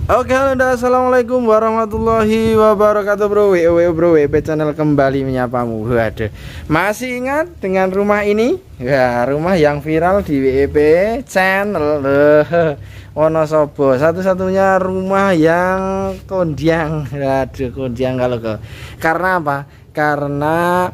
Oke, halo, assalamualaikum warahmatullahi wabarakatuh, bro. Bro, WP channel kembali menyapamu. Waduh, masih ingat dengan rumah ini? Ya, rumah yang viral di WP channel Wonosobo, satu-satunya rumah yang kondang. Waduh, kondang kalau kok. Karena apa? Karena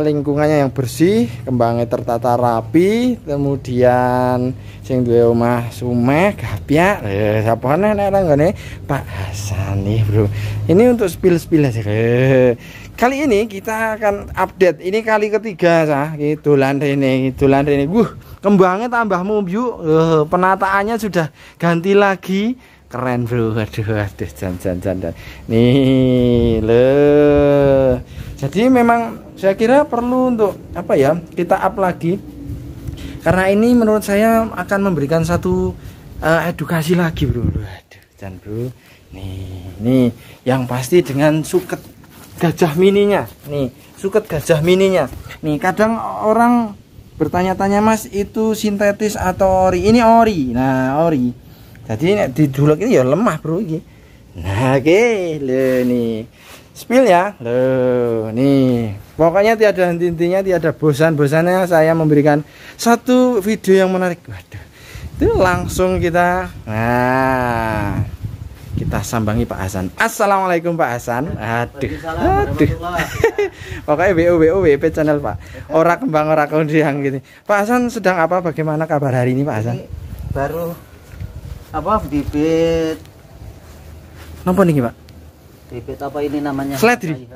lingkungannya yang bersih, kembangnya tertata rapi, kemudian sing duwe omah sumeh gapyak. Sapane nek ranggane Pak Hasan nih, bro. Ini untuk spill aja. Kali ini kita akan update. Ini kali ketiga sah. Dolan rene. Kembangnya tambah mumbu. Penataannya sudah ganti lagi. Keren, bro. Waduh, jan. Nih, jadi memang saya kira perlu untuk apa ya, kita up lagi. Karena ini menurut saya akan memberikan satu edukasi lagi, bro. Waduh, jan, bro. Nih yang pasti dengan suket gajah mininya. Nih, suket gajah mininya. Nih, kadang orang bertanya-tanya, Mas, itu sintetis atau ori? Ini ori. Nah, ori. Jadi didulek ini ya lemah, bro ini. Nah, oke, nih. Spill ya. Nih. Pokoknya tiada henti-hentinya, tiada bosan-bosannya saya memberikan satu video yang menarik. Waduh. Itu langsung kita sambangi Pak Hasan. Assalamualaikum Pak Hasan. Aduh. Pokoknya WP channel, Pak. Ora kembang ora kondang gitu. Pak Hasan sedang apa? Bagaimana kabar hari ini, Pak Hasan? Ini baru bibit. Napa niki, Pak? Bibit apa ini namanya? Seledri.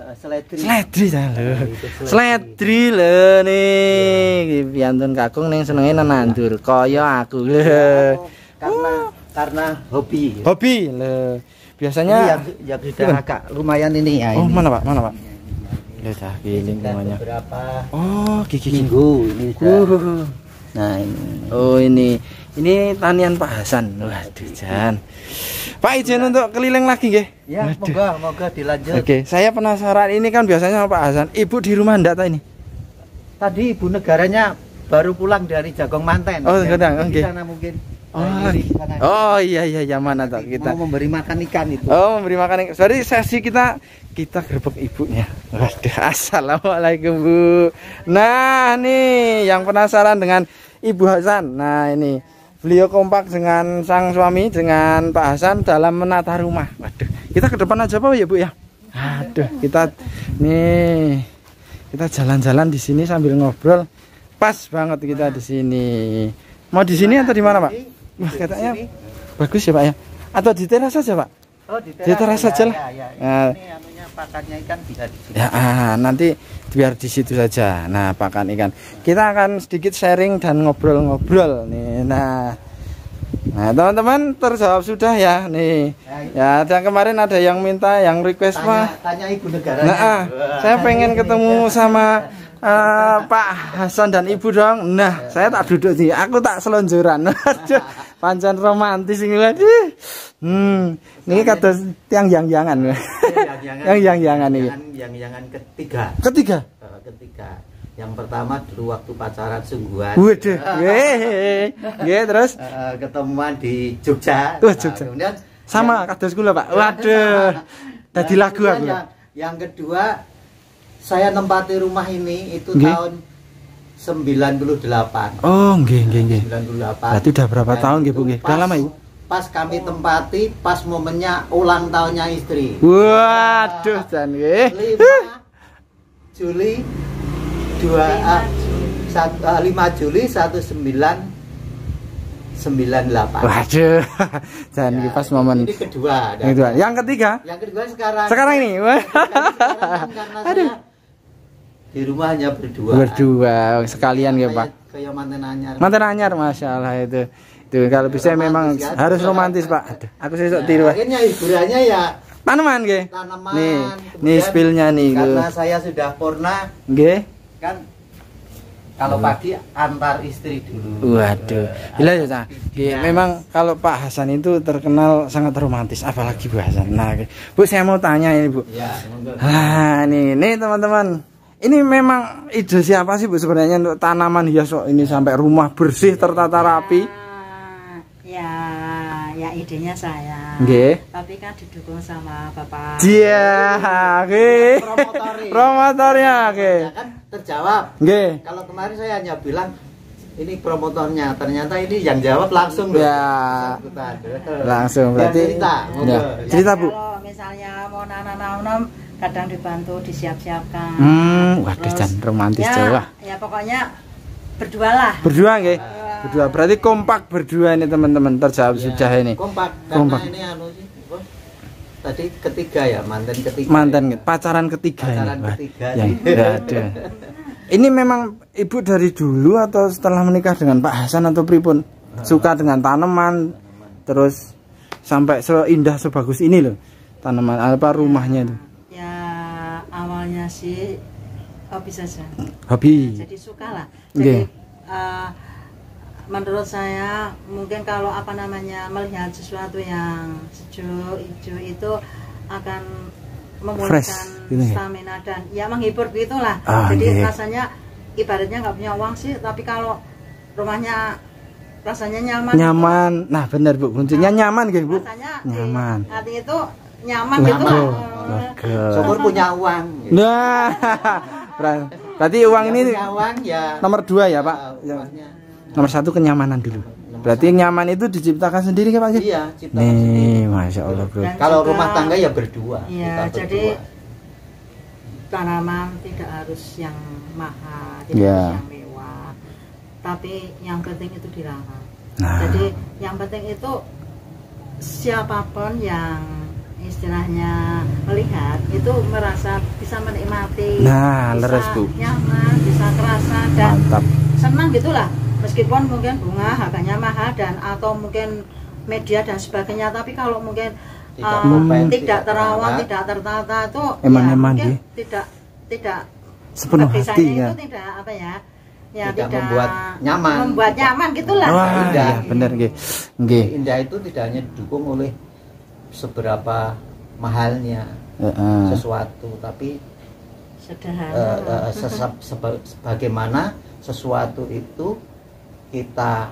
Seledri lho nih. Piantun kakung ning senenge nandur kaya aku lho. Karena hobi. Hobi lho. Biasanya yang sudah agak lumayan ini ya. Oh, ini. mana, Pak? Lihat dah giling namanya. Berapa? Oh, gigi minggu ini. Nah, ini. Oh, ini tanian Pak Hasan. Waduh, Jan. Pak, izin untuk keliling lagi nggih? Ya, moga dilanjut. Oke, saya penasaran, ini kan biasanya sama Pak Hasan. Ibu di rumah ndak ta ini? Tadi ibu negaranya baru pulang dari Jagong Manten. Oh, sedang. Oke. Sana mungkin. Oh, iya, mana tak kita mau memberi makan ikan itu. Oh, memberi makan ikan. Jadi sesi kita gerbek ibunya. Waduh, assalamualaikum, Bu. Nah, nih yang penasaran dengan Ibu Hasan. Nah, ini beliau kompak dengan sang suami, dengan Pak Hasan dalam menata rumah. Waduh, kita ke depan aja Pak ya, Bu ya. Aduh, kita jalan-jalan di sini sambil ngobrol. Pas banget kita di sini. Mau di sini atau di mana, Pak? Wah, katanya bagus ya, Pak ya. Atau di teras saja, Pak? Oh, di teras saja lah. Nah, ini anunya pakannya ikan bisa di sini. Ya, nanti biar di situ saja. Nah, pakan ikan. Kita akan sedikit sharing dan ngobrol-ngobrol nih. Nah, teman-teman terjawab sudah ya nih. Ya, dan kemarin ada yang minta, yang request, Pak. Tanya ibu negaranya. Saya pengen ketemu sama Pak Hasan dan Ibu dong. Nah, saya tak duduk sih. Aku tak selonjoran. Pancen romantis ini. Ini kata tiang yang-jangan. Yang-jangan ini. Yang-jangan ketiga. Ketiga. Yang pertama dulu waktu pacaran sungguhan. Waduh. Terus ketemuan di Jogja. Jogja. Kemudian sama kados kula, Pak. Waduh. Tadi lagu aku. Yang kedua, saya nempati rumah ini itu tahun 98. Oh, nggih. 98. Berarti udah berapa tahun nggih, Bu nggih? Udah lama, Ibu? Pas kami tempati pas momennya ulang tahunnya istri. Waduh, Jan nggih. 5 Juli 1998. Waduh, Jan nggih pas momen. Ini kedua. Yang ketiga? Yang kedua sekarang. Sekarang ini. Karena aduh. Di rumah hanya berdua. Sekalian ya, Pak. Kayak manten anyar. Masya Allah itu. Kalau bisa memang kan? Harus romantis, Pak. Aduh, aku sesuk tiru. Akhirnya hiburannya ya tanaman nggih. Nih spillnya nih. Karena saya sudah purna. Nggih. Kan kalau pagi antar istri dulu. Waduh. Gila ya, memang kalau Pak Hasan itu terkenal sangat romantis, apalagi Bu Hasan. Nah, Bu, saya mau tanya ini, Bu. Ya, nih teman-teman. Ini memang ide siapa sih, Bu, sebenarnya untuk tanaman hias ini sampai rumah bersih tertata rapi? Ya, ya idenya saya. Nggih. Tapi kan didukung sama Bapak. Iya, nggih. Promotornya, nggih. Ya kan terjawab. Nggih. Kalau kemarin saya hanya bilang ini promotornya, ternyata ini yang jawab langsung loh. Ya. Bersangkutan. Langsung Ya, berarti. cerita, monggo. Ya. Cerita, Bu. Kalau misalnya mau nanam-nanam kadang dibantu disiap-siapkan. Waduh, Terus, jan romantis ya, Jawa. Ya pokoknya berdua lah. Berdua nggih. Berdua. Berarti kompak berdua ini teman-teman, terjawab Ya, sudah ini. Kompak. Kompak. Karena ini anu sih. apa? Tadi ketiga ya, mantan ketiga. Mantan pacaran ketiga Pacaran ini. Wah, ketiga. yang enggak ada. Ini memang ibu dari dulu atau setelah menikah dengan Pak Hasan atau pripun? Suka dengan tanaman, terus sampai seindah sebagus ini loh tanaman apa rumahnya itu? Ya awalnya sih hobi saja. Hobi. Jadi suka lah. Nggih. Jadi menurut saya mungkin kalau apa namanya melihat sesuatu yang sejuk, hijau itu akan memulihkan Fresh, gitu ya? stamina dan ya menghibur gitulah. Ah, Jadi nggih. rasanya ibaratnya nggak punya uang sih, tapi kalau rumahnya rasanya nyaman. Nyaman. Nah, benar Bu. Kuncinya nyaman nggih, Bu. Rasanya Nyaman. di hati itu nyaman gitu lah. Bagus. Syukur punya uang. Nah. Berarti uang ini Punya uang ya. nomor 2 ya, Pak? uangnya. Nomor 1 kenyamanan dulu. Berarti nyaman itu diciptakan sendiri kan Pak? Iya, ciptakan sendiri. Nih, Masya Allah Bro. Dan Kalau juga- rumah tangga ya berdua. Iya, kita jadi berdua. tanaman tidak harus yang mahal, tidak Ya. harus yang mewah, tapi yang penting itu dirawat. Nah. Jadi yang penting itu siapapun yang istilahnya melihat itu merasa bisa menikmati, Nah, bisa leres, Bu. nyaman, bisa kerasa dan Mantap. senang gitulah. Meskipun mungkin bunga harganya mahal dan atau mungkin media dan sebagainya, tapi kalau mungkin Tidak mopen, tidak tidak terawat, terawat. tidak tertata itu Emang-emang, mungkin nggih. tidak Sepenuh bagi hati saya ya. itu tidak apa ya, ya Tidak membuat nyaman. membuat nyaman gitulah. Wah, Indah. iya bener nggih. Nggih. Indah itu tidak hanya didukung oleh seberapa mahalnya Heeh. sesuatu, tapi Sederhana. sebagaimana sesuatu itu kita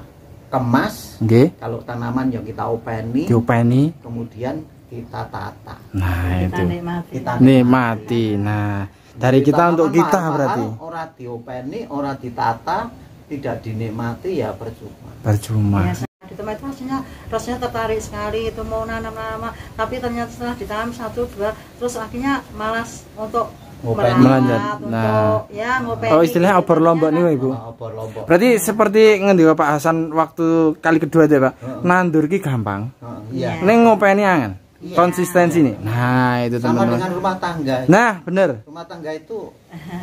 kemas. Nggih. Kalau tanaman yang kita openi, Diopeni. kemudian kita tata. Nah, Kita itu. nikmati. Kita Nikmati. Nah, dari kita untuk kita berarti. Orang diopeni, orang ditata, tidak dinikmati ya percuma. Percuma. Ya, saya di tempat itu rasanya tertarik sekali itu mau nanam-nanam, tapi ternyata setelah ditanam 1-2 terus akhirnya malas untuk Ngopeni. Melanjut. untuk Nah. ya ngopeni. Oh, istilahnya gitu. obor lombok Ternyata- nih, Ibu. Obor lombok. Berarti seperti ngendi Pak Hasan waktu kali kedua itu ya, Pak. Heeh. Nandur ki gampang. Iya. Ning ngopeni angen. Iya. Konsistensi nih. Nah, itu Sama dengan teman-teman. rumah tangga. Nah, bener. Rumah tangga itu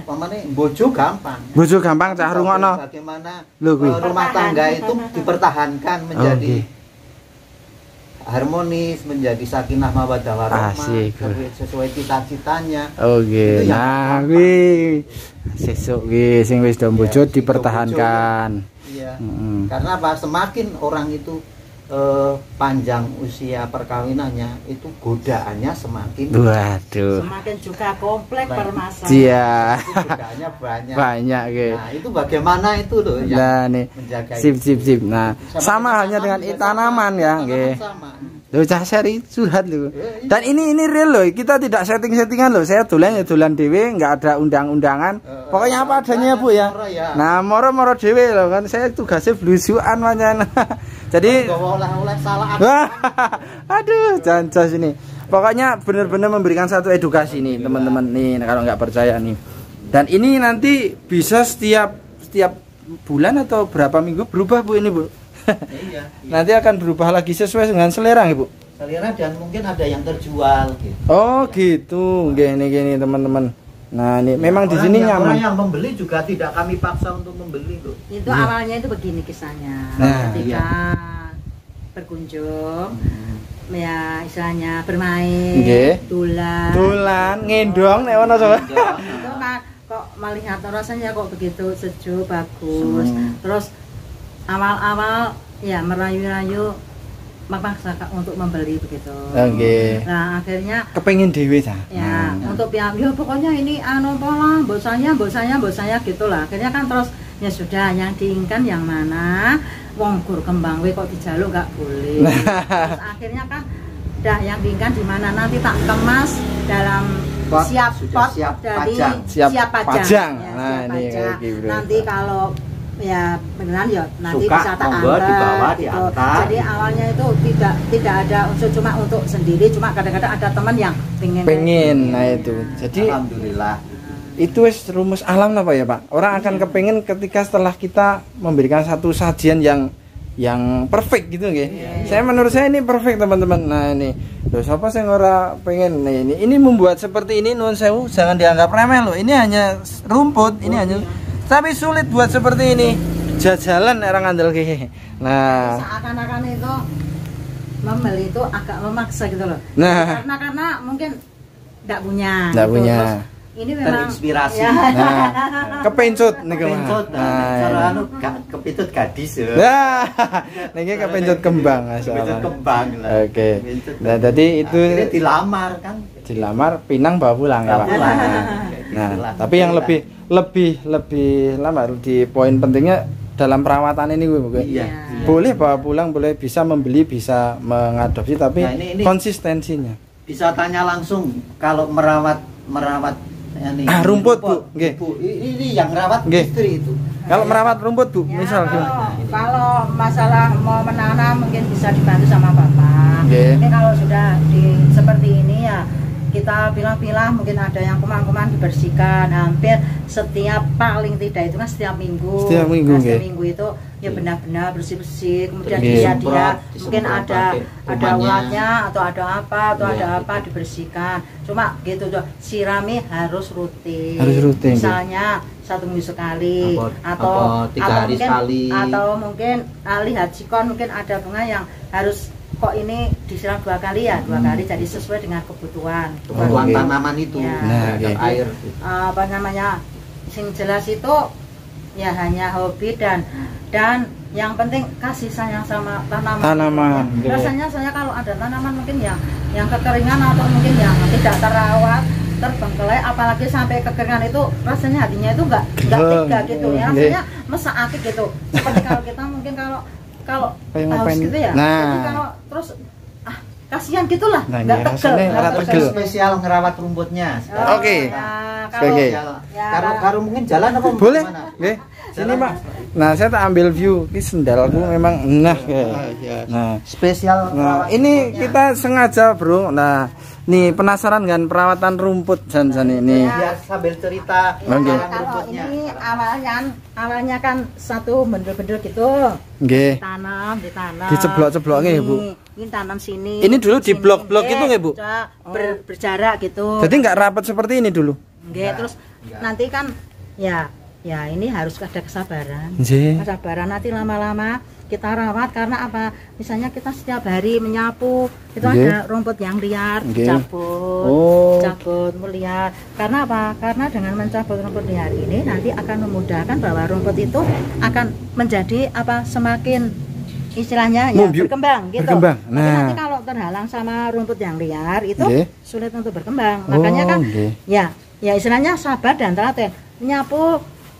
pamane bojo gampang. Bojo gampang cah rungokno. Bagaimana Lho, kuwi. rumah tangga itu dipertahankan menjadi Oke. harmonis, menjadi sakinah mawaddah warahmah Asik. sesuai cita-citanya. Oke. Itu yang Nah, gampang. kuwi sesuk ki sing wis do bojo Iya, sing dipertahankan. Iya. Heeh. Karena apa? Semakin orang itu panjang usia perkawinannya, itu godaannya semakin Waduh. semakin juga kompleks Baik. permasalahan. Iya. itu godaannya banyak. Banyak ki. Nah, itu bagaimana itu loh yang Nah, nih. menjaga Sip itu. sip sip. Nah, sama halnya dengan juga tanaman sama. ya, Tanaman nggih. sama. Loh, cah seri curhat lho. Iya. Dan ini real loh. Kita tidak setting-settingan loh. Saya dolan ya dolan dhewe, enggak ada undang-undangan. Pokoknya apa adanya, Bu ya. moro ya. Nah, moro-moro dhewe loh kan. saya tugasnya blusukan pancen. Jadi Bawa oleh-oleh salah wah, aduh, jancos ini. Pokoknya benar-benar memberikan satu edukasi nih, teman-teman nih kalau nggak percaya nih. Dan ini nanti bisa setiap bulan atau berapa minggu berubah, Bu, ini, Bu. Iya. Nanti akan berubah lagi sesuai dengan selera, Bu. Selera dan mungkin ada yang terjual gitu. Oh, gitu. Gini teman-teman. Nah, ini memang di Orang sini yang- nyaman. Orang yang membeli juga tidak kami paksa untuk membeli loh. Itu Iya. awalnya itu begini kisahnya. Nah, Ketika berkunjung, ya istilahnya bermain, Nggih. Dolan ngendong nek ono coba. Itu kok melihat rasanya kok begitu sejuk, bagus. Terus awal-awal ya merayu-rayu memaksa untuk membeli begitu. Oke. Nah akhirnya Kepengin dhewe ta. ya untuk pihak ya pokoknya ini anu pola, mbok saya gitulah. Akhirnya kan terus ya sudah yang diinginkan yang mana, wong gur kembang we kok dijaluk nggak boleh. Terus akhirnya kan dah yang diinginkan di mana, nanti tak kemas dalam Pot, siap sudah pot siap dari pajang. siap pajang. Pajang. Ya, Nah, siap ini pajang. kayak gitu. Nanti kalau ya beneran ya nanti Suka, bisa tak monggo, antar dibawa, gitu. diantar. Jadi awalnya itu tidak ada unsur cuma untuk sendiri, cuma kadang-kadang ada teman yang pengen. Nah itu. Jadi Alhamdulillah. itu wis rumus alam apa ya Pak? Orang akan kepengen ketika setelah kita memberikan satu sajian yang perfect gitu nggih. Saya menurut saya ini perfect teman-teman. Nah ini, loh siapa sih ora pengen. Nah ini membuat seperti ini nuwun sewu jangan dianggap remeh loh. Ini hanya rumput, ini hanya tapi sulit buat seperti ini. Jajalan orang andel ki. Nah, seakan-akan itu membeli itu agak memaksa gitu loh. Nah. Karena mungkin enggak punya. Nggak gitu. punya. Terus ini memang Terinspirasi. ya. nah kepencut niku. Kepencut, Nah, cara ini. anu kepitut gadis ya. Nah, niki kepencut kembang Kepencut masalah. kembang lah. Oke. Kepencut. Nah, jadi itu Akhirnya dilamar kan. dilamar pinang bawa pulang ya Bawa Pak. pulang. Nah, Itulah. tapi yang lebih lama di poin pentingnya dalam perawatan ini Bu. Iya. Boleh bawa pulang, boleh bisa membeli, bisa mengadopsi tapi Nah, ini- konsistensinya. Bisa tanya langsung kalau merawat ini. Rumput, Bu. Nggih. Bu, ini yang merawat Nggih. istri itu. Kalau merawat rumput Bu, Ya, misal kalau masalah mau menanam mungkin bisa dibantu sama bapak. Nggih. Ini kalau sudah seperti ini ya kita pilah-pilah, mungkin ada yang kuman-kuman dibersihkan hampir setiap, paling tidak itu kan setiap minggu. Setiap minggu, Nah, setiap nggih. minggu itu ya benar-benar bersih-bersih, kemudian Nggih. dia Disemprot mungkin ada pakai kumannya. ulatnya atau ada apa Iya, ada apa betul. dibersihkan. Cuma gitu tuh, sirami harus rutin. Harus rutin, nggih. Misalnya 1 minggu sekali Apa 3 hari mungkin, sekali. atau mungkin lihat sikon, mungkin ada bunga yang harus kok ini disiram 2 kali ya, 2 kali, jadi sesuai dengan kebutuhan Kebutuhan Oke. tanaman itu. Ya. Nah, terhadap oke. air. apa namanya, sing jelas itu ya hanya hobi dan yang penting kasih sayang sama Tanaman, Ya. oke. Rasanya saya kalau ada tanaman mungkin yang kekeringan atau mungkin yang tidak terawat, terbengkelai, apalagi sampai kekeringan, itu rasanya hatinya itu nggak tega gitu ya, Oke. rasanya mesak akik gitu. Seperti kalau kita mungkin kalau Kayak haus ngapain? gitu ya, Nah. jadi kalau terus kasihan gitulah, Nah, nggak iya, tegel, rasanya nggak ora tegel. tegel. Spesial ngerawat rumputnya. Oh, Oke. ya, Oke. Karo mungkin jalan apa Boleh? gimana? Nggih. Sini Jalan. Pak. Nah, saya tak ambil view. Ini sendalku memang kayak. Nah, Spesial Nah, ngerawat ini rumputnya. kita sengaja, Bro. Nah, nih penasaran kan perawatan rumput Jan ini. biar sambil cerita Oke. ngerawat Kalau rumputnya. ini awalnya kan satu bendel-bendel gitu, Nggih. ditanam. Diceblok-ceblok nggih, Bu. Ini tanam sini. Ini dulu di sini. blok-blok itu nggih, Bu? Sudah berjarak gitu. Jadi nggak rapat seperti ini dulu. Nggih, terus nanti kan ya ini harus ada kesabaran. Nggih. Kesabaran, nanti lama-lama kita rawat, karena apa? Misalnya kita setiap hari menyapu, itu Nggih. ada rumput yang liar, Nggih. cabut, cabut, melihat. Karena apa? Karena dengan mencabut rumput liar ini nanti akan memudahkan bahwa rumput itu akan menjadi apa? Semakin istilahnya ya Membiuk. berkembang gitu. Berkembang. Tapi Nah. nanti kalau terhalang sama rumput yang liar itu Nggih. sulit untuk berkembang. Makanya kan nggih. ya istilahnya sabar dan telaten. Nyapu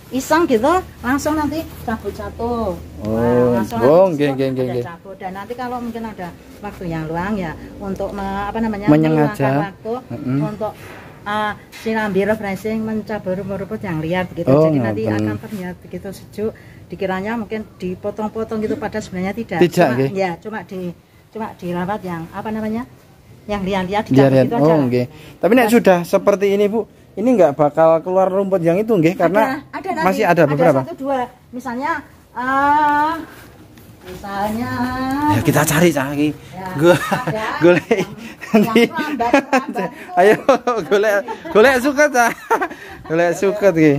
iseng gitu, langsung nanti cabut satu. Oh, langsung oh, nanti nggih, ada nggih, nggih. cabut. Dan nanti kalau mungkin ada waktu yang luang ya untuk Menyengaja. meluangkan waktu Mm-mm. untuk sinambi refreshing, mencabut rumput-rumput yang liar begitu. Oh, Jadi nanti ngoten. akan terlihat begitu sejuk. Dikiranya mungkin dipotong-potong gitu, padahal sebenarnya tidak. Tidak, Cuma, nggih. ya cuma dirawat yang apa namanya? Yang liar-liar Biar dicabut itu aja. oh nggih. Tapi nek sudah seperti ini, Bu, ini nggak bakal keluar rumput yang itu nggih karena ada nanti, masih ada beberapa. Ada 1, 2. Misalnya misalnya Ya kita cari. ya, Gua ada golek yang nanti. lambat itu. Ayo golek suket ah. Golek suket iki.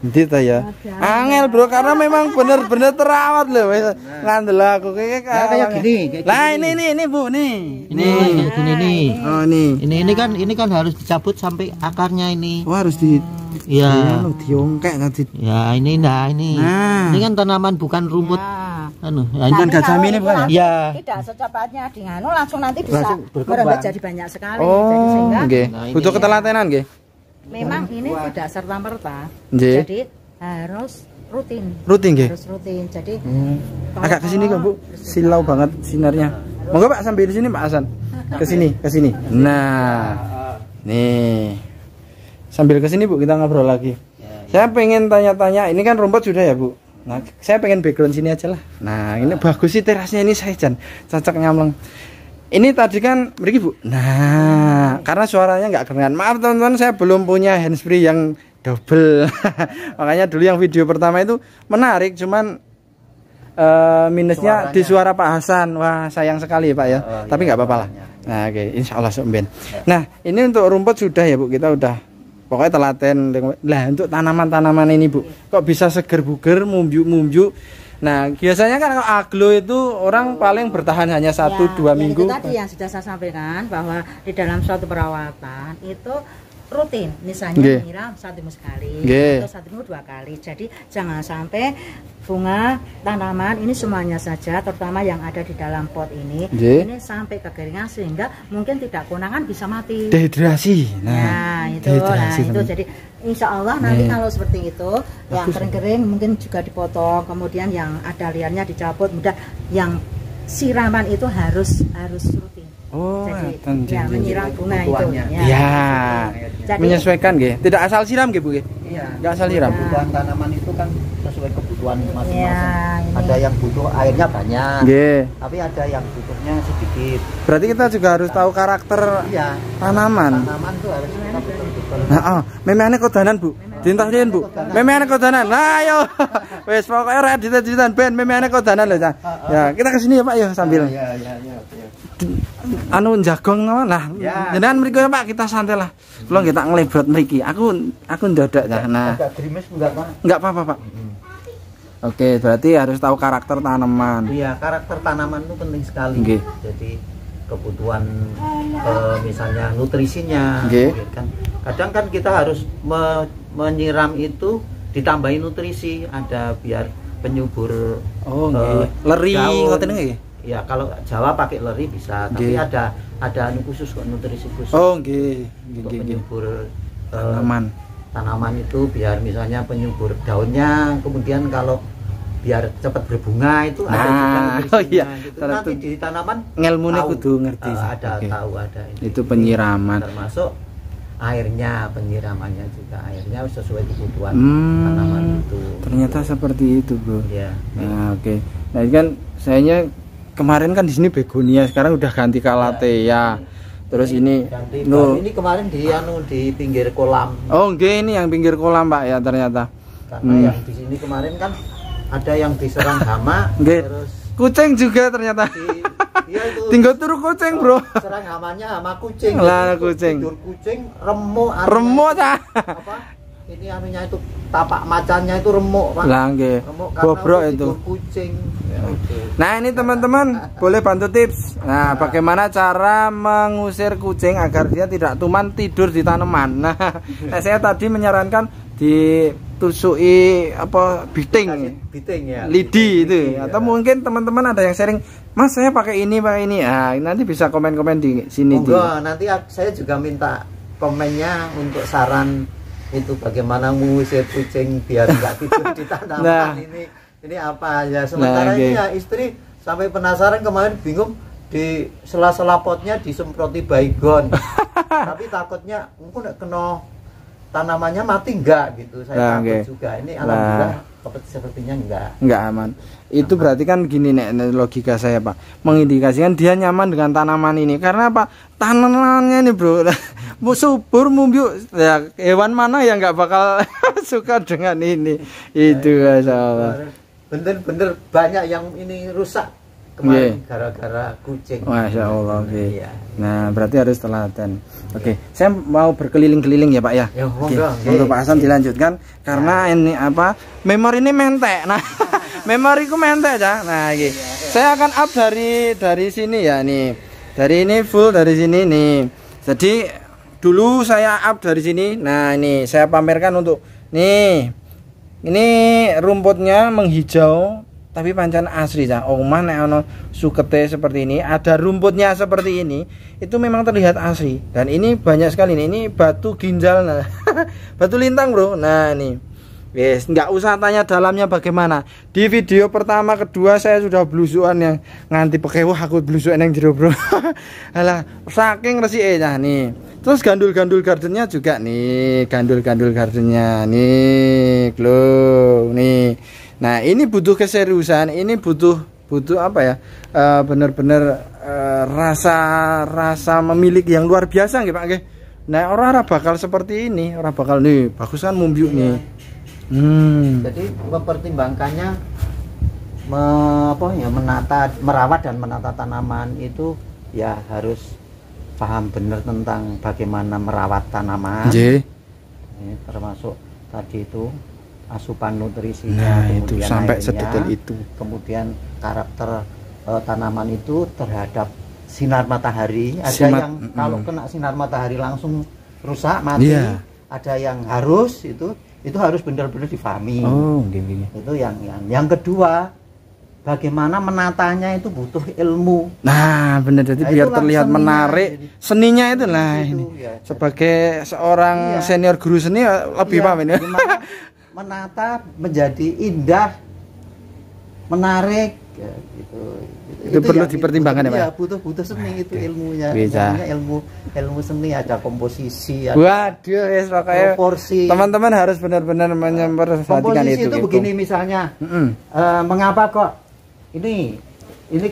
Endi ta ya? Angel, Bro, karena memang bener-bener terawat loh. Ngandel aku kayak gini, kayak Lah gini. ini Bu nih. Nih, gini nih. Oh nih. Ini kan harus dicabut sampai akarnya ini. Oh harus di Iya. diongkek kan di. Ya, ini nah ini. Nah. Ini kan tanaman bukan rumput Nah, anu. Ya, Bukan ini gajah mini bukan ya? Iya. Tidak secepatnya di nganu langsung nanti bisa Langsung berkembang. merembet jadi banyak sekali. Jadi Oh, sehingga nggih. Nah, ini Butuh ya. ketelatenan nggih. memang ini tidak serta merta. Nggih. Jadi harus rutin. Rutin nggih. Harus rutin. Jadi Agak ke sini kok, Bu. Silau banget sinarnya. Monggo Pak sambil di sini Pak Hasan. Ke sini, ke sini. Nah. Nih. Sambil ke sini Bu, kita ngobrol lagi. Saya pengen tanya-tanya, ini kan rumput sudah ya, Bu. Nah, saya pengen background sini aja lah. Nah, ini bagus sih terasnya ini saya Jan. Cocok nyamleng. Ini tadi kan mriki Bu. Nah, karena suaranya nggak kedengaran. Maaf teman-teman, saya belum punya handsfree yang double. Makanya dulu yang video pertama itu menarik, cuman minusnya suaranya di suara Pak Hasan. Wah, sayang sekali ya Pak ya. Tapi nggak apa-apa lah. Nah, oke, insya Allah Somben. Nah, ini untuk rumput sudah ya Bu, kita udah pokoknya telaten. Lah untuk tanaman-tanaman ini Bu, kok bisa seger buger, mumjuk-mumjuk. Nah, biasanya kan kalau aglo itu orang paling bertahan hanya 1-2 minggu. Itu tadi yang sudah saya sampaikan bahwa di dalam suatu perawatan itu rutin, misalnya menyiram 1 minggu sekali atau 1 minggu 2 kali. Jadi jangan sampai bunga tanaman ini semuanya saja, terutama yang ada di dalam pot ini sampai kekeringan sehingga mungkin tidak konangan bisa mati. Dehidrasi. Nah, itu jadi insya Allah nanti kalau seperti itu yang kering-kering mungkin juga dipotong, kemudian yang ada liarnya dicabut, mudah yang siraman itu harus rutin. Oh, jadi ya menyiram bunga itu ya. Jadi, menyesuaikan nggih. Tidak asal siram nggih Bu nggih. Iya. Enggak asal siram. Kebutuhan tanaman itu kan sesuai kebutuhan masing-masing. Ada yang butuh airnya banyak. Nggih. Tapi ada yang butuhnya sedikit. Berarti kita juga harus tahu karakter tanaman. Tanaman itu harus kita betul-betul. Nah, memangnya kodanan Bu. Dintahin Bu. Memangnya kodanan. Nah, ayo. Wes pokoknya ra ditan ben memangnya kodanan lho, ya, kita ke sini ya Pak ya sambil. Iya. Anu jagong lah. Jenengan mriki ya Pak, kita santai lah. Kula nggih tak nglebot mriki. Aku ndadak ya. Nah. Agak grimis enggak Pak? Enggak apa-apa Pak. Oke, berarti harus tahu karakter tanaman. Iya, karakter tanaman itu penting sekali. Jadi kebutuhan misalnya nutrisinya kan. Kadang kan kita harus menyiram itu ditambahin nutrisi, ada biar penyubur leri ngoten nggih. Ya kalau Jawa pakai leri bisa, tapi ada anu khusus kok, nutrisi khusus. Oh nggih. Penyubur tanaman itu biar misalnya penyubur daunnya, kemudian kalau biar cepat berbunga itu ada juga nutrisinya. Gitu. Nanti di tanaman ngelmune kudu ngerti. Tahu ada itu penyiraman. Termasuk airnya, penyiramannya juga airnya sesuai kebutuhan tanaman itu. Ternyata seperti itu Bro. Iya. Nah oke. Nah ini kan sayanya kemarin kan di sini begonia, sekarang udah ganti kalatea. Terus ini ini kemarin di pinggir kolam. Oh nggih, ini yang pinggir kolam Pak ya ternyata. Karena yang di sini kemarin kan ada yang diserang hama. Terus kucing juga ternyata. Iya itu. Tinggal turu kucing Bro. Serang hamanya hama kucing. Lah kucing. Tidur kucing remuk. Remuk ta. Apa? Ini anunya itu tapak macannya itu remuk Pak. Lah nggih. Bobrok itu. Kucing. Nah ini teman-teman boleh bantu tips. Nah bagaimana cara mengusir kucing agar dia tidak tuman tidur di tanaman. Nah saya tadi menyarankan ditusui apa biting ya. Lidi itu atau mungkin teman-teman ada yang sharing, Mas saya pakai ini. Nah nanti bisa komen-komen di sini. Nanti saya juga minta komennya untuk saran itu bagaimana mengusir kucing biar nggak tidur di tanaman. Ini apa ya, sementara ini ya istri sampai penasaran, kemarin bingung di sela-sela potnya disemproti baygon. Tapi takutnya mungkin kena tanamannya mati enggak gitu. Saya takut juga. Ini alhamdulillah sepertinya enggak aman. Itu berarti kan gini nek logika saya Pak, mengindikasikan dia nyaman dengan tanaman ini karena apa? Tanamannya ini Bro subur mumbyuk ya, hewan mana yang nggak bakal suka dengan ini itu masalah. Bener-bener banyak yang ini rusak kemarin gara-gara kucing. Masya Allah. Nah berarti harus telaten. Oke, saya mau berkeliling-keliling ya Pak ya. Untuk Pak Hasan dilanjutkan karena ini apa? Memori ini mentek. Nah, memoriku mentek ya. Nah, saya akan up dari sini ya nih. Dari ini full dari sini nih. Jadi dulu saya up dari sini. Nah, ini saya pamerkan untuk nih. Ini rumputnya menghijau tapi pancen asri ya. Omah nek ana sukete seperti ini, ada rumputnya seperti ini, itu memang terlihat asri. Dan ini banyak sekali nih. Ini batu ginjal nah. Batu lintang, Bro. Nah, ini. Wes, nggak usah tanya dalamnya bagaimana. Di video pertama, kedua saya sudah blusukan yang nganti pakai wah aku blusukan yang jero, Bro. Alah, saking resiknya nih. Terus gandul-gandul gardennya juga nih, gandul-gandul gardennya nih, loh, nih. Nah, ini butuh keseriusan, ini butuh apa ya? Bener-bener rasa memiliki yang luar biasa nggih Pak nggih. Nah, orang bakal seperti ini, orang bakal nih, bagus kan mumbiuk nih. Jadi mempertimbangkannya merawat dan menata tanaman itu ya harus paham benar tentang bagaimana merawat tanaman. Termasuk tadi itu asupan nutrisinya, itu sampai sedetail itu. Kemudian karakter tanaman itu terhadap sinar matahari. Ada yang kalau kena sinar matahari langsung rusak, mati. Ada yang harus itu harus benar-benar difahami. Itu yang kedua, bagaimana menatanya itu butuh ilmu. Nah, benar, jadi biar terlihat menarik. Seninya itu lah ini. Ya, sebagai seorang senior guru seni lebih paham ini. Menata menjadi indah, menarik, ya, gitu. Itu perlu dipertimbangkan ya, Pak. Butuh seni itu ilmunya. Namanya ilmu seni, ada komposisi, ada waduh, yes, proporsi. Teman-teman harus benar-benar memperhatikan itu. Itu begini misalnya, mengapa kok ini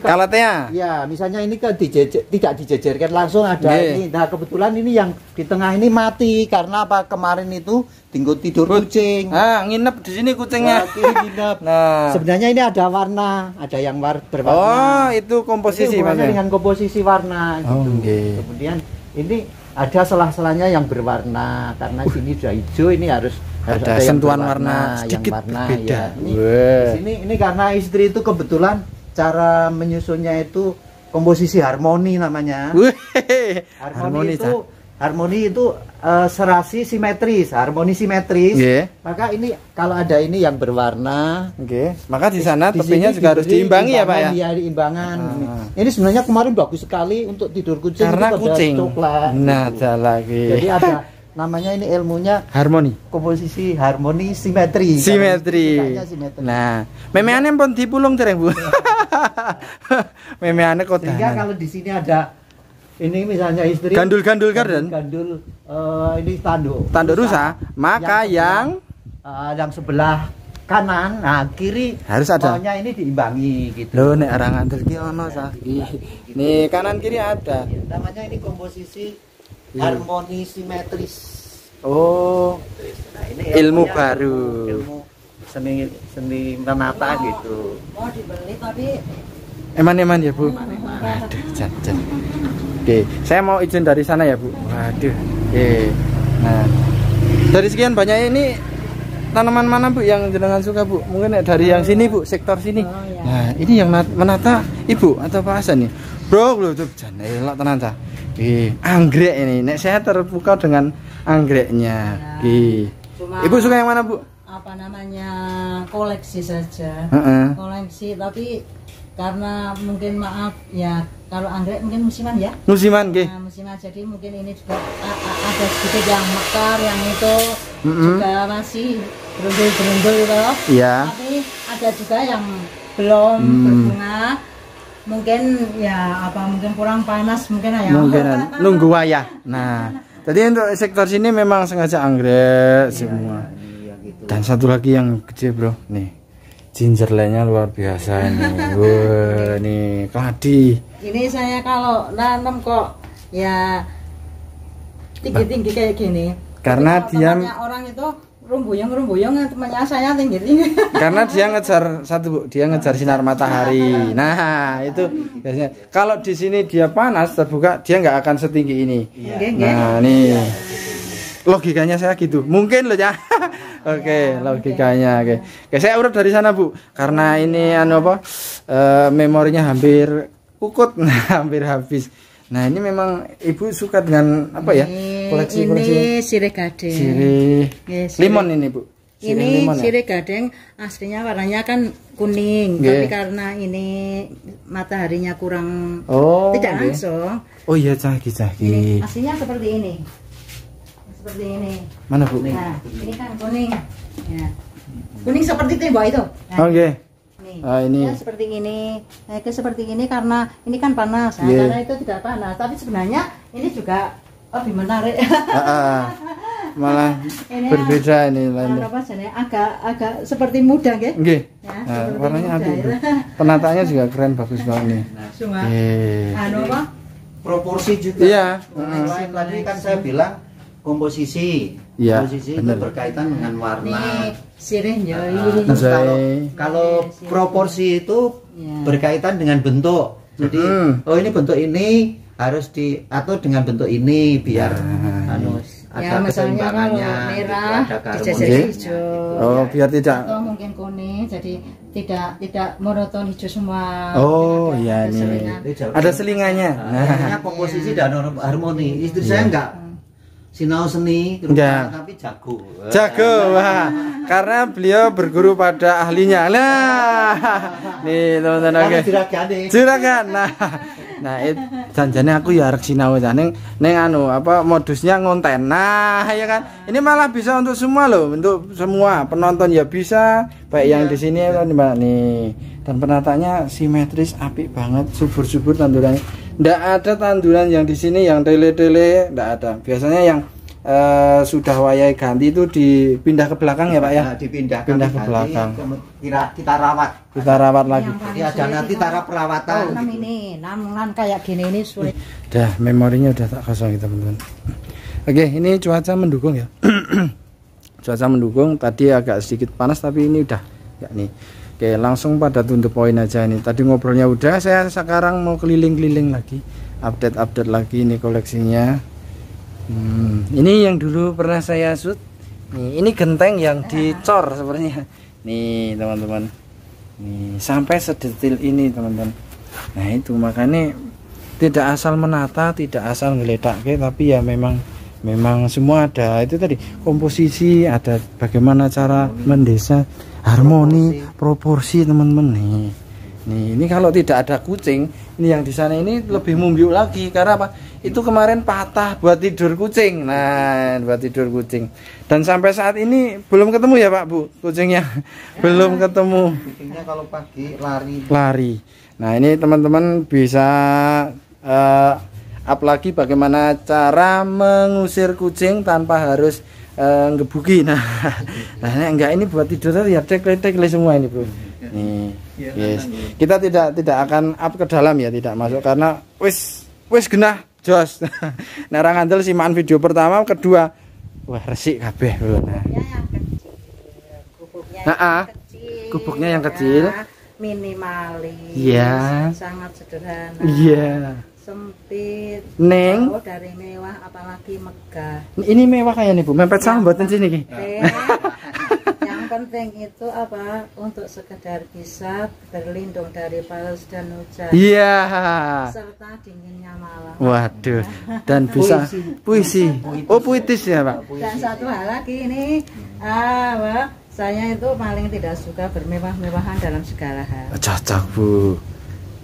kalatnya? Ya, misalnya ini kan tidak dijejerkan langsung ada ini. Nah, kebetulan ini yang di tengah ini mati karena apa? Kemarin itu tidur kucing. Nginep di sini kucingnya. Nginep. Nah, sebenarnya ini ada warna, ada yang berwarna. Oh, itu komposisi maksudnya dengan komposisi warna gitu. Kemudian ini ada selah-selahnya yang berwarna karena sini sudah hijau, ini harus ada sentuhan warna sedikit beda. Ini karena istri itu kebetulan cara menyusunnya itu komposisi harmoni namanya. Harmoni itu serasi simetris, harmoni simetris. Maka ini kalau ada ini yang berwarna, maka di sana tepinya juga harus diimbangi ya Pak ya. Iya, diimbangan. Ini sebenarnya kemarin bagus sekali untuk tidur kucing karena kucing. Coklat. Nah, ada lagi. Jadi ada namanya ini ilmunya harmoni, komposisi harmoni simetri. Nah, memeane pun dipulung tereng Bu. Memeane kok. Sehingga kalau di sini ada ini misalnya istri gandul-gandul garden. Ini tanduk rusa, maka yang sebelah kanan, nah kiri harus ada. Pokoknya ini diimbangi gitu. Loh, nek arang antel ki ono sa. Nih kanan kiri ada. Namanya ini komposisi harmoni simetris. Nah, ini ilmu baru. Ilmu seni menata gitu. Mau dibeli tapi eman-eman ya Bu. Waduh, jan. Oke, saya mau izin dari sana ya Bu. Waduh. Nah, dari sekian banyak ini tanaman mana Bu yang jenengan suka Bu? Mungkin dari yang sini Bu, sektor sini. Nah, ini yang menata Ibu atau Pak Hasan nih? Bro, tuh jan elok tenan ta. Anggrek ini. Nek saya terpukau dengan anggreknya. Ibu suka yang mana Bu? Apa namanya, koleksi saja. Koleksi, tapi karena mungkin maaf ya, kalau anggrek mungkin musiman ya. Musiman nggih. Nah, musiman, jadi mungkin ini juga ada sedikit yang mekar, yang itu juga masih berundul-berundul gitu. Iya. Tapi ada juga yang belum berbunga. Mungkin ya mungkin kurang panas mungkin ya. Mungkin nunggu wayah. Nah, jadi untuk sektor sini memang sengaja anggrek semua. Gitu. Dan satu lagi yang gede Bro, nih gingerlandnya luar biasa ini. Wah, nih keladi. Ini saya kalau nanam kok ya tinggi-tinggi kayak gini. Karena dia orang itu rumbuyung temannya saya tinggi-tinggi. Karena dia ngejar dia ngejar sinar matahari. Nah, itu biasanya. Kalau di sini dia panas terbuka, dia nggak akan setinggi ini. Nah, nih logikanya saya gitu. Mungkin loh ya. Oke, logikanya. Oke, saya urut dari sana Bu. Karena ini memorinya hampir pukut, hampir habis. Nah, ini memang Ibu suka dengan apa ya? Koleksi ini sirih gading. Limon ini Bu. Ini sirih gading aslinya warnanya kan kuning, tapi karena ini mataharinya kurang tidak langsung. Oh iya, cahki. Aslinya seperti ini. Seperti ini. Mana Bu? Nah, ini kan kuning. Ya. Kuning seperti tembok itu. Nah, Oke. nih. Ini. Ya, seperti ini. Nah, seperti ini karena ini kan panas. Nah, karena itu tidak panas, tapi sebenarnya ini juga lebih menarik. Malah ini berbeda ini lainnya. Apa jenis agak seperti muda nggih. Nggih. Ya, Nah, warnanya apik. Penataannya juga keren, bagus banget nih. Cuma anu apa? Proporsi juga. Iya. Selain tadi kan saya bilang komposisi. Iya, Komposisi bener. itu berkaitan dengan warna. Nih, sirih ya. Terus kalau proporsi itu berkaitan dengan bentuk. Jadi oh ini bentuk ini harus diatur dengan bentuk ini biar ya, ada misalnya kalau keseimbangannya, merah ada dijajah harmoni. hijau. Oh, biar tidak. Atau mungkin kuning, jadi tidak monoton hijau semua. Oh, Ada iya nih. selingan. Ada selingannya. Nah, komposisi dan harmoni. Istri saya enggak sinau seni Enggak. tapi jago. Jago, wah. Karena beliau berguru pada ahlinya. Nah, nih teman-teman, oke. Juragan. Nah, janjane aku ya arek sinau neng anu apa modusnya ngonten. Nah, ya kan. Ini malah bisa untuk semua loh, untuk semua penonton ya bisa, baik yang di sini kan Mbak nih. Dan penataannya simetris, apik banget, subur-subur tandurannya. Nggak ada tanduran yang di sini yang tele-tele, nggak ada. Biasanya yang sudah wayai ganti itu dipindah ke belakang ya Pak ya? Dipindah ke belakang. Kita rawat. Kita rawat lagi. Jadi ada nanti tahap perawatan. Tanam ini, namungan kayak gini ini sulit. Dah memorinya udah tak kosong teman-teman. Oke, ini cuaca mendukung ya. Cuaca mendukung. Tadi agak sedikit panas tapi ini udah ya nih. Oke, langsung pada tuntut poin aja nih. Tadi ngobrolnya udah, saya sekarang mau keliling-keliling lagi, update lagi ini koleksinya. Ini yang dulu pernah saya shoot. Nih, ini genteng yang dicor sebenarnya. Nih teman-teman. Nih sampai sedetail ini teman-teman. Nah itu makanya tidak asal menata, tidak asal ngeledak, tapi ya memang semua ada. Itu tadi komposisi, ada bagaimana cara mendesa, harmoni, proporsi teman-teman nih. Nih ini kalau tidak ada kucing, ini yang di sana ini lebih mumbiuk lagi karena apa? Itu kemarin patah buat tidur kucing. Nah, buat tidur kucing. Dan sampai saat ini belum ketemu ya Pak Bu, kucingnya. Belum ketemu. Kucingnya kalau pagi lari. Lari. Nah, ini teman-teman bisa up lagi bagaimana cara mengusir kucing tanpa harus ngebuki. Nah, enggak ini buat tidur ya tek-tek semua ini, Bro. Nih. Yes. Kita tidak akan up ke dalam ya, tidak masuk karena wis genah jos. Nah, ra ngandel simaan video pertama, kedua wah resik kabeh lho. Nah. Gubuknya yang kecil. Minimalis. Iya. Sangat sederhana. Iya. Sempit. Neng. Dari mewah apalagi megah. Ini mewah kayak nih Bu. Mepet sama mboten sini iki. Yang penting itu apa? Untuk sekedar bisa berlindung dari panas dan hujan. Iya. Serta dinginnya malam. Waduh. Dan bisa puisi. Oh, puitis ya, Pak. Dan satu hal lagi ini saya itu paling tidak suka bermewah-mewahan dalam segala hal. Cocok, Bu.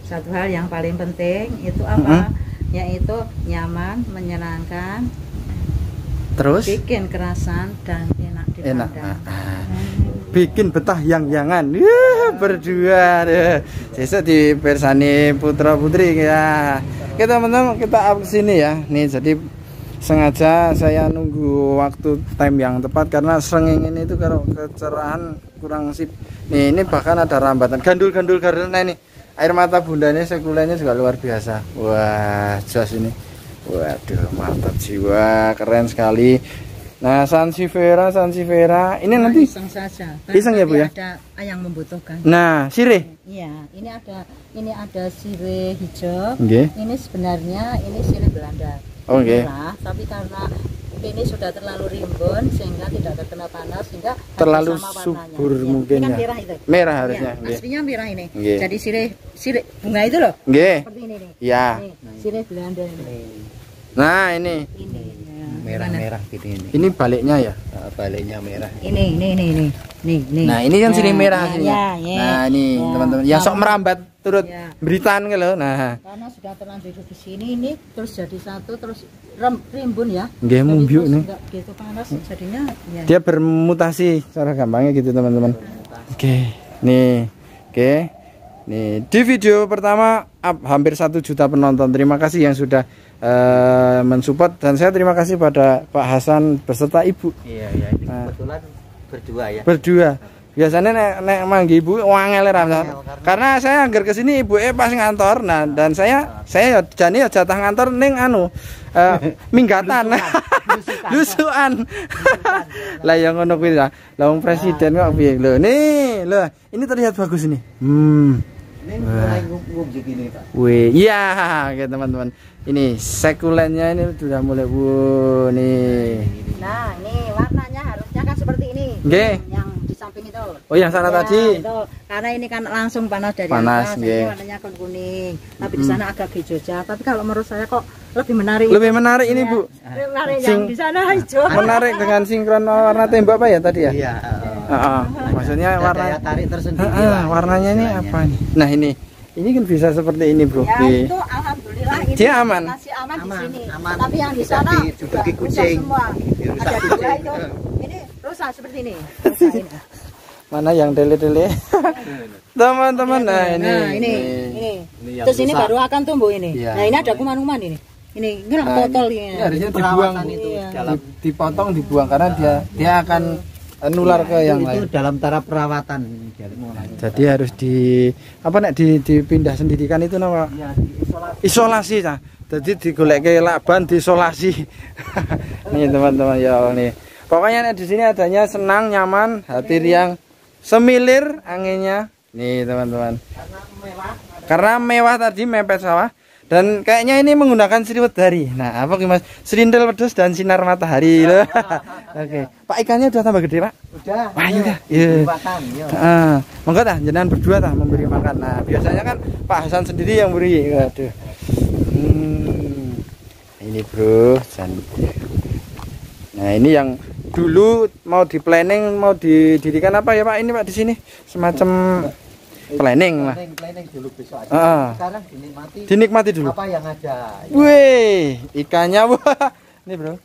Satu hal yang paling penting itu apa? Yaitu nyaman, menyenangkan, terus bikin kerasan dan enak dipandang. Bikin betah yang-yangan. Berdua deh. Sesuk di persani putra putri ya. Kita teman-teman kita up sini ya. Nih jadi sengaja saya nunggu waktu time yang tepat karena srengeng ini itu kalau kecerahan kurang sip. Nih ini bahkan ada rambatan gandul-gandul karena ini air mata bundanya sekulennya juga luar biasa. Wah jos ini. Waduh mantap jiwa, keren sekali. Nah Sansevieria ini nanti iseng saja. Iseng ya Bu ya. Ada yang membutuhkan. Nah sirih. Iya ini ada sirih hijau. Okay. Ini sebenarnya ini sirih Belanda. Oke. Merah, tapi karena ini sudah terlalu rimbun sehingga tidak terkena panas sehingga terlalu sama subur ya. mungkin Ini kan ya. merah itu. Merah harusnya. Ya, aslinya merah ini. Okay. Jadi sirih bunga itu loh. Nggih. Seperti ini nih. Ya. Nih, sirih Belanda ini. Nah ini. Ini. Ya. merah-merah gini ini. Ini baliknya ya? Baliknya merah. Ini. Nah, ini kan sini merah sini. Ya. Nah, ini teman-teman. Yang sok merambat turut beritaan gitu. Nah. Karena sudah terlanjur di sini ini terus jadi satu terus rimbun ya. Nggih mumbyuk nih. Gitu panas jadinya ya. Dia bermutasi cara gampangnya gitu teman-teman. Oke. Nih. Oke. Nih, di video pertama hampir 1 juta penonton. Terima kasih yang sudah mensupport dan saya terima kasih pada Pak Hasan beserta Ibu. Iya. Ini kebetulan berdua ya. Berdua. Biasanya nek manggi Ibu wangel karena saya anggar kesini Ibu pas ngantor. Nah, dan saya jane jatah ngantor ning minggatan. Lusukan. Lah yang ngono kuwi lah. Lah wong presiden kok piye lho. Nih, lho, ini terlihat bagus ini. Ini mulai ngubuk gini, Pak. Wih, iya, oke teman-teman. Ini sekulennya ini sudah mulai nih. Nah, ini warnanya harusnya kan seperti ini. Nggih. Yang di samping itu. Oh, yang sana tadi. Itu. Karena ini kan langsung panas dari panas, atas, ini warnanya kuning. Tapi di sana agak hijau. Tapi kalau menurut saya kok lebih menarik. Lebih menarik ini, Bu. Menarik yang di sana hijau. Menarik dengan sinkron warna tembak Pak ya tadi ya? Iya. Maksudnya warna tarik tersendiri. Warnanya ini apa nih? Nah, ini kan bisa seperti ini, Bro. Ya, itu alhamdulillah ini dia aman. Masih aman di sini. Aman. Tapi yang di sana juga kucing. Semua. Ada dua itu. Ini rusak seperti ini. Rusak ini. Mana yang tele-tele? Teman-teman, nah ini. Terus ini baru akan tumbuh ini. Ya. Nah, ini ada kuman-kuman ini. Ini botol ini. Harusnya dibuang itu dipotong dibuang karena dia akan nular ke yang lain. Itu dalam taraf perawatan. Jadi harus dipindah sendirikan itu nama isolasi nah. Jadi digoleke lakban diisolasi. Nih teman-teman ya Allah nih. Pokoknya di sini adanya senang, nyaman, hati riang, semilir anginnya. Nih teman-teman. Karena mewah tadi mepet sawah. Dan kayaknya ini menggunakan sriwedari. Nah, apa Mas? Serindel wedhus dan sinar matahari loh. Oke. Pak ikannya udah tambah gede, Pak? Udah. Wah, iya. Iya. Monggo tah jenengan berdua tah memberi makan. Nah, biasanya kan Pak Hasan sendiri yang beri. Waduh. Ini, Bro. Nah, ini yang dulu mau di planning mau didirikan apa ya, Pak? Ini, Pak, di sini semacam planning lah. Planning dulu besok aja. Sekarang dinikmati dulu. Apa yang ada? Wih, ikannya wah. Ini, Bro.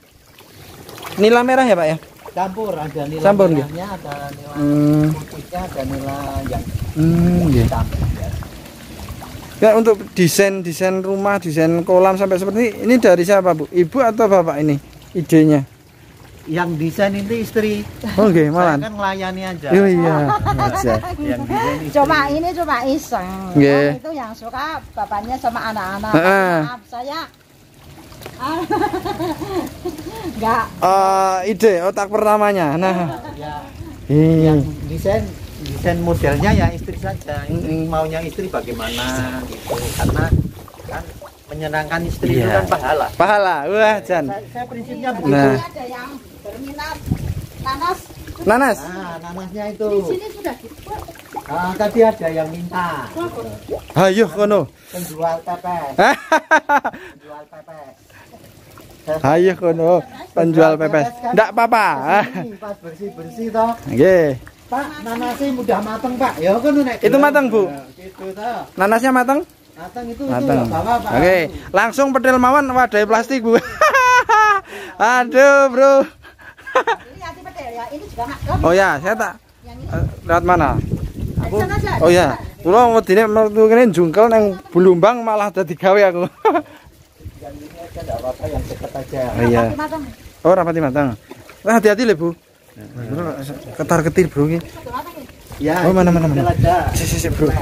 Nila merah ya, Pak ya? Campur, ada nila campur, merahnya, ada nila putihnya, ada nila yang campur ya. Ya, untuk desain rumah, desain kolam sampai seperti ini dari siapa, Bu? Ibu atau Bapak ini idenya? Yang desain itu istri. Oh, nggih, malah. Saya kan melayani aja. Oh iya. Yang desain istri. Cuma iseng. Nggih. Itu yang suka bapaknya sama anak-anak. Maaf, saya enggak. Ide otak pertamanya. Nah. Yang desain modelnya ya istri saja. Maunya istri bagaimana gitu. Karena kan menyenangkan istri itu kan pahala. Wah, Jan. Saya prinsipnya begitu. Nah. Ada yang berminat nanas. Nah, nanasnya itu. Di sini sudah dibuat. Tadi ada yang minta. Ayo kono. Penjual pepes. Ayo kono, penjual pepes. Ndak apa-apa. Pas bersih-bersih toh. Nggih. Pak, nanasnya udah mateng, Pak. Ya kono nek. Itu mateng, Bu. Gitu toh. Nanasnya mateng? Mateng itu mateng. Pak. Oke, langsung pedel mawon wadai plastik, Bu. Aduh, Bro. Ini hati pedel ya. Ini juga Oh ya, saya tak lihat mana? Aku. Oh ya, kula wedine metu kene jungkel nang Bulumbang malah dadi gawe aku. Yang ini aja enggak apa-apa yang deket aja. Oh iya. Oh, rapati matang. Hati-hati le, Bu. Ketar-ketir, Bro iki. Ya. Oh, mana. Sik, Bro.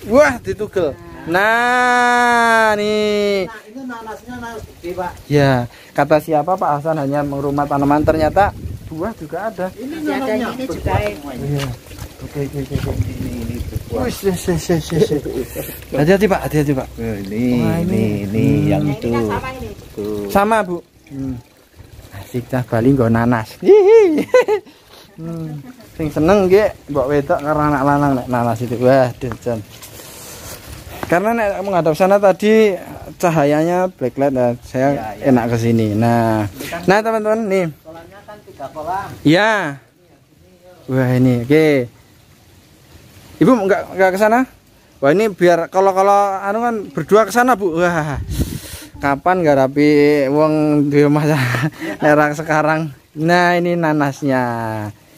Wah, ditugel. Nah, nih. Nah, ini nanasnya nanas gede, Pak. Ya, kata siapa Pak Hasan hanya merumah tanaman, ternyata buah juga ada. Ini nanasnya ini juga. Iya. Oke. Ini Wih, hati-hati Pak. Ini yang itu. Sama, Bu. Asik dah Bali nggo nanas. Hihi. Sing seneng nggih mbok wedok karo anak lanang nek nanas itu. Waduh, Jan. Karena nek menghadap sana tadi cahayanya blacklight, nah, saya enak ke sini. Nah teman-teman nih. Kolamnya kan 3 kolam. Iya. Wah ini, oke. Ibu nggak ke sana? Wah ini biar kalau anu kan berdua ke sana Bu. Wah. Kapan nggak rapi wong di rumah era sekarang. Nah ini nanasnya.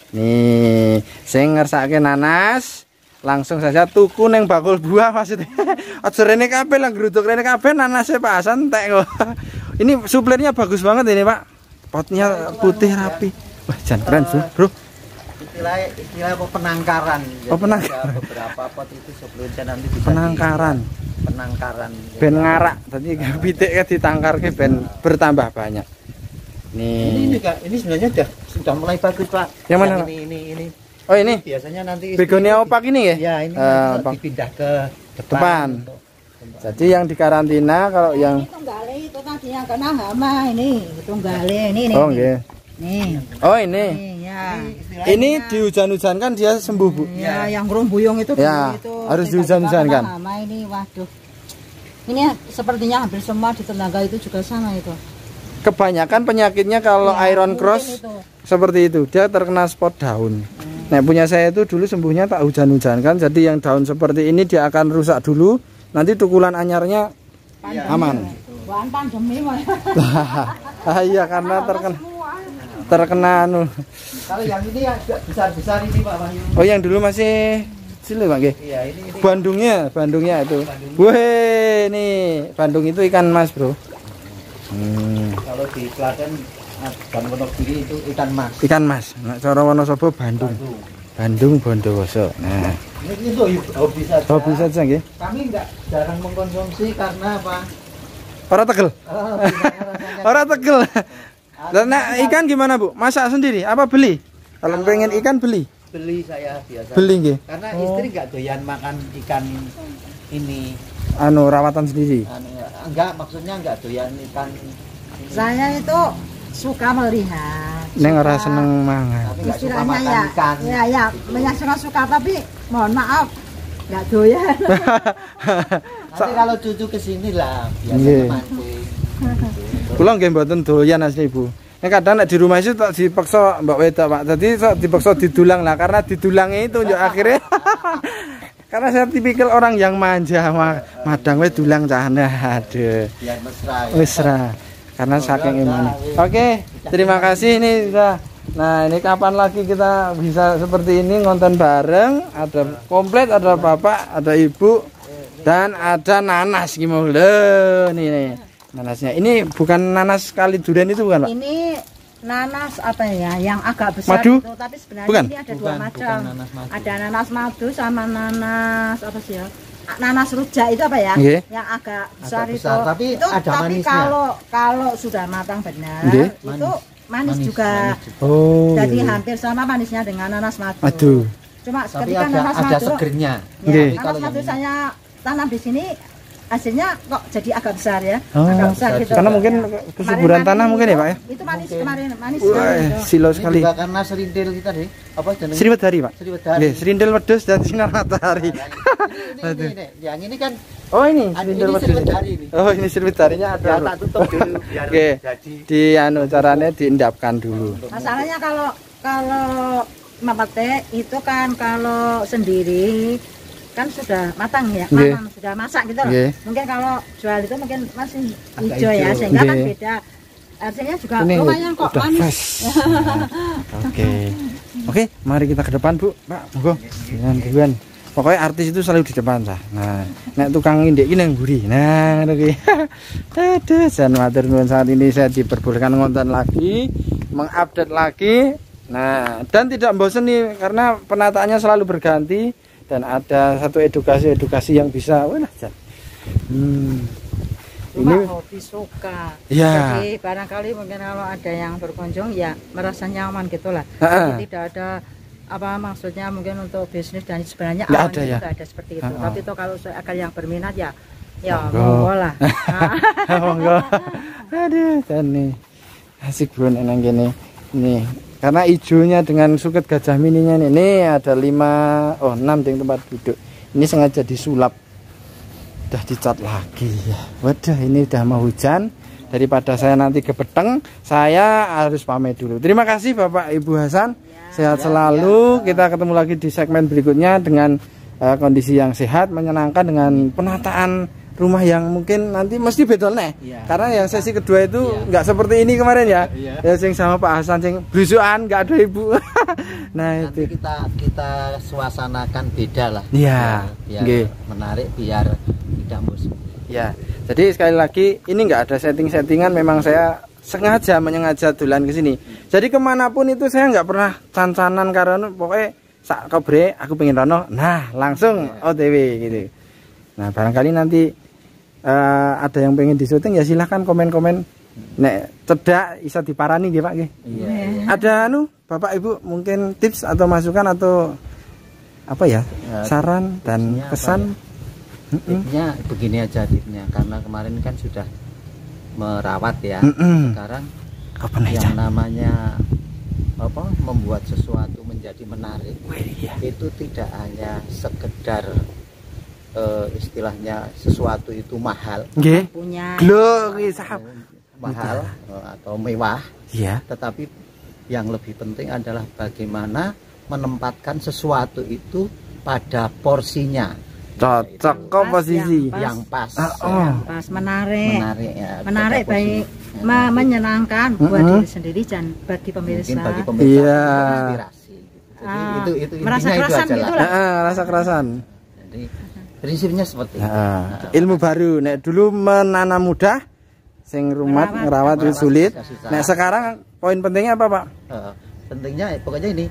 Nih, saya ngersake nanas. Langsung saja tuku neng bakul buah maksudnya. Aja rene kabeh lah gruduk rene kabeh nanasnya Pak Hasan entek kok. Ini suplirnya bagus banget ini Pak. Potnya putih rapi. Wah, jan keren Bro. Istilah apa penangkaran. Oh, penangkaran. Beberapa pot itu suplirnya nanti bisa penangkaran. Ben ngarak. Tadi pitik ditangkarke ben bertambah banyak. Nih. Ini sebenarnya sudah mulai bagus Pak. Yang mana? Ini. Oh ini biasanya nanti begonia opak ini ya? Ya ini dipindah ke depan. Jadi yang dikarantina kalau yang tunggale itu tadi yang kena hama ini tunggale ini. Oh nggih. Nih. Oh ini. Ya. Ini dihujan-hujankan dia sembuh Bu. Ya, yang rumbuyung itu ya, itu harus dihujan-hujankan. Hama ini waduh. Ini sepertinya hampir semua di tetangga itu juga sama itu. Kebanyakan penyakitnya kalau ya, iron cross seperti itu, dia terkena spot daun. Nah punya saya itu dulu sembuhnya tak hujan-hujankan, jadi yang daun seperti ini dia akan rusak dulu, nanti tukulan anyarnya aman. Iya karena terkena anu. Kalau yang ini ya besar-besar ini Pak Wahyu. Oh yang dulu masih kecil Pak nggih? Iya ini. Bandungnya itu. Wih nih Bandung itu ikan mas Bro. Kalau di Klaten dan Wonogiri itu ikan mas. Ikan mas. Nah, cara Wonosobo Bandung Bondowoso. Nah, ini hobi saja. Hobi saja nggih. Kami enggak jarang mengkonsumsi karena apa? Ora tegel. Ora tegel. Nah, ikan gimana Bu? Masak sendiri apa beli? Kalau pengen ikan beli. Beli saya biasa. Beli nggih. Karena istri enggak doyan makan ikan ini. Anu rawatan sendiri. Enggak, maksudnya enggak doyan ikan. Saya itu suka melihat. Neng ora seneng mangan. Istilahnya ya, suka tapi mohon maaf enggak doyan. Nanti kalau cucu kesini lah biasanya mancing. Kula nggih mboten doyan asli Ibu. Nek kadang nek di rumah itu tak dipaksa Mbak Weda Pak. Tadi dipaksa didulang lah karena didulangnya itu yo akhirnya. Karena saya tipikal orang yang manja, madang wis dulang cahana. Aduh. Biar mesra. Mesra. Karena saking iman. Oke, terima kasih ini sudah. Nah, ini kapan lagi kita bisa seperti ini ngonten bareng, ada komplit, ada bapak, ada ibu dan ada nanas gimana nih nanasnya. Ini bukan nanas kali durian itu bukan, Pak? Ini nanas apa ya yang agak besar madu? Itu, tapi sebenarnya bukan? Ini ada dua macam. Ada nanas madu sama nanas apa sih ya? Nanas rujak itu apa ya? Okay. Yang agak besar, itu. Tapi itu ada manisnya. Kalau sudah matang benar, okay. Itu manis juga. Oh. Jadi hampir sama manisnya dengan nanas madu. Cuma tapi ketika nanas ada madu, segernya. Ya, nanas madu saya tanam di sini. Hasilnya kok jadi agak besar ya, agak besar gitu. Karena mungkin kesuburan tanah mungkin ya Pak ya. Itu manis kemarin, manis. Silo sekali. Juga karena serindil kita deh. Apa jenenge? Sriwedari Pak. Sriwedari. Serindil wedhus dan sinar matahari. Ini, yang ini kan. Oh ini serindil wedhus. Oh ini sriwedarinya ada. Ya, tak tutup dulu biar jadi. Di anu caranya diendapkan dulu. Masalahnya kalau mapate itu kan kalau sendiri kan sudah matang ya, sudah masak gitu loh. Mungkin kalau jual itu mungkin masih hijau ya, sehingga kan beda. Artinya juga ini lumayan kok manis. Oke, mari kita ke depan Bu, Pak, monggo. Dengan pokoknya artis itu selalu di depan sah. Nah, nek tukang indek ini yang gurih. Nah, oke. Aduh, saya matur nuwun saat ini saya diperbolehkan ngonten lagi, mengupdate lagi. Nah, dan tidak bosan nih karena penataannya selalu berganti. Dan ada satu edukasi yang bisa ini hobi suka ya. Jadi barangkali mungkin kalau ada yang berkunjung ya merasa nyaman gitulah. Jadi tidak ada apa maksudnya mungkin untuk bisnis dan sebenarnya awalnya ya. Juga ada seperti itu. Tapi itu kalau akan yang berminat ya monggo lah. Monggo. Aduh dan nih asik bro enang gini nih. Karena hijaunya dengan suket gajah mininya nih ada 6 di tempat duduk. Ini sengaja disulap. Udah dicat lagi ya. Waduh, ini udah mau hujan. Daripada saya nanti kebeteng, saya harus pamit dulu. Terima kasih Bapak Ibu Hasan. Sehat selalu. Kita ketemu lagi di segmen berikutnya dengan kondisi yang sehat, menyenangkan, dengan penataan rumah yang mungkin nanti mesti beda nih. Karena yang sesi kedua itu nggak seperti ini kemarin ya. Ya sing sama Pak Hasan sing blusukan, nggak ada ibu. Nah nanti itu kita suasanakan beda lah. Iya. Biar menarik, biar tidak bosan. Ya, jadi sekali lagi ini nggak ada setting-settingan, memang saya menyengaja dolan ke sini. Jadi kemanapun itu saya nggak pernah cancanan karena pokoknya sak kobre aku pengen rono, nah langsung OTW gitu. Nah barangkali nanti ada yang pengen disuting ya silahkan komen-komen. Nek cedak bisa diparani gitu Pak. Ada Bapak Ibu mungkin tips atau masukan atau apa ya saran dan pesan? Tipnya begini aja tipnya, karena kemarin kan sudah merawat ya. Sekarang yang namanya membuat sesuatu menjadi menarik itu tidak hanya sekedar istilahnya sesuatu itu mahal, punya mahal atau mewah, tetapi yang lebih penting adalah bagaimana menempatkan sesuatu itu pada porsinya. Cocok komposisi yang pas, pas menarik ya, menarik baik menyenangkan buat diri sendiri dan bagi pemirsa. Bagi pemirsa inspirasi. Itu merasa kerasan gitu lah. Rasa kerasan. Jadi prinsipnya seperti itu. Ilmu baru. Nek dulu menanam mudah, sing rumat ngerawat itu sulit. Nek sekarang poin pentingnya apa Pak? Pentingnya pokoknya ini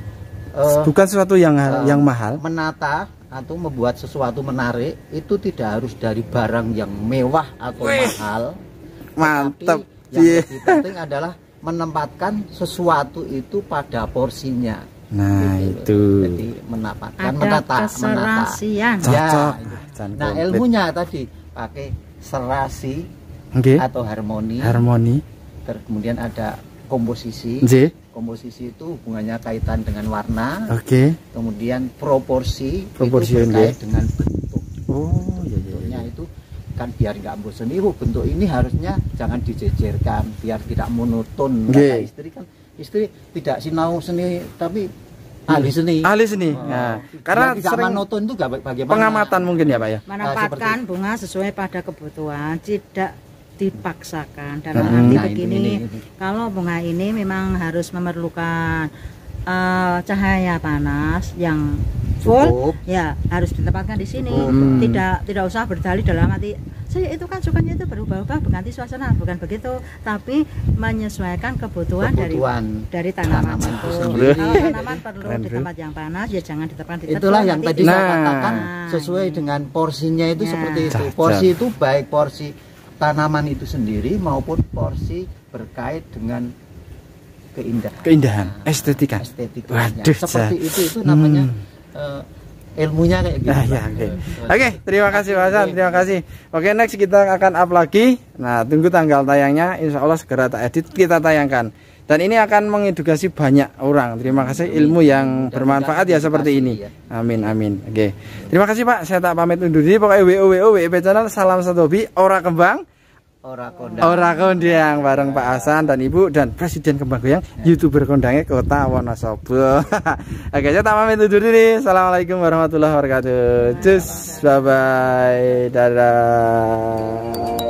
bukan sesuatu yang mahal. Menata atau membuat sesuatu menarik itu tidak harus dari barang yang mewah atau mahal. Mantap. Yang lebih penting adalah menempatkan sesuatu itu pada porsinya. Nah gitu. Jadi menata. Cocok. Nah ilmunya tadi pakai serasi atau harmoni. Kemudian ada komposisi. Komposisi itu hubungannya kaitan dengan warna. Kemudian proporsi itu terkait dengan bentuk. Bentuknya itu kan biar nggak bosan. Bentuk ini harusnya jangan dijejerkan biar tidak monoton. Kata istri kan, istri tidak sinau seni tapi ahli seni. Nah, karena sering monoton itu bagaimana? Pengamatan mungkin ya Pak ya. Menempatkan bunga sesuai pada kebutuhan, tidak dipaksakan. Dalam arti begini, kalau bunga ini memang harus memerlukan cahaya panas yang full, ya harus ditempatkan di sini. Tidak usah berdalih dalam arti saya itu kan sukanya itu berubah-ubah berganti suasana, bukan begitu, tapi menyesuaikan kebutuhan dari tanaman itu. Kalau tanaman perlu di tempat yang panas, ya jangan ditempatkan di tempat. Itulah yang tadi saya katakan, sesuai dengan porsinya itu seperti itu. Porsi itu baik porsi tanaman itu sendiri maupun porsi berkait dengan keindahan, estetika. Waduh, seperti itu namanya ilmunya kayak gitu. Oke, terima kasih Pak Hasan, terima kasih. Oke, next kita akan up lagi. Nah, tunggu tanggal tayangnya, insya Allah segera tak edit kita tayangkan. Dan ini akan mengedukasi banyak orang. Terima kasih ilmu yang bermanfaat ya seperti ini. Amin. Oke. Terima kasih Pak. Saya tak pamit undur diri. Pokoknya WIP channel salam satu hobi, ora kembang, ora kondang bareng Pak Hasan dan Ibu dan Presiden Kembang Goyang, YouTuber kondangnya Kota Wonosobo. Oke, saya tak pamit undur diri. Assalamualaikum warahmatullahi wabarakatuh. Cus, bye bye. Dadah.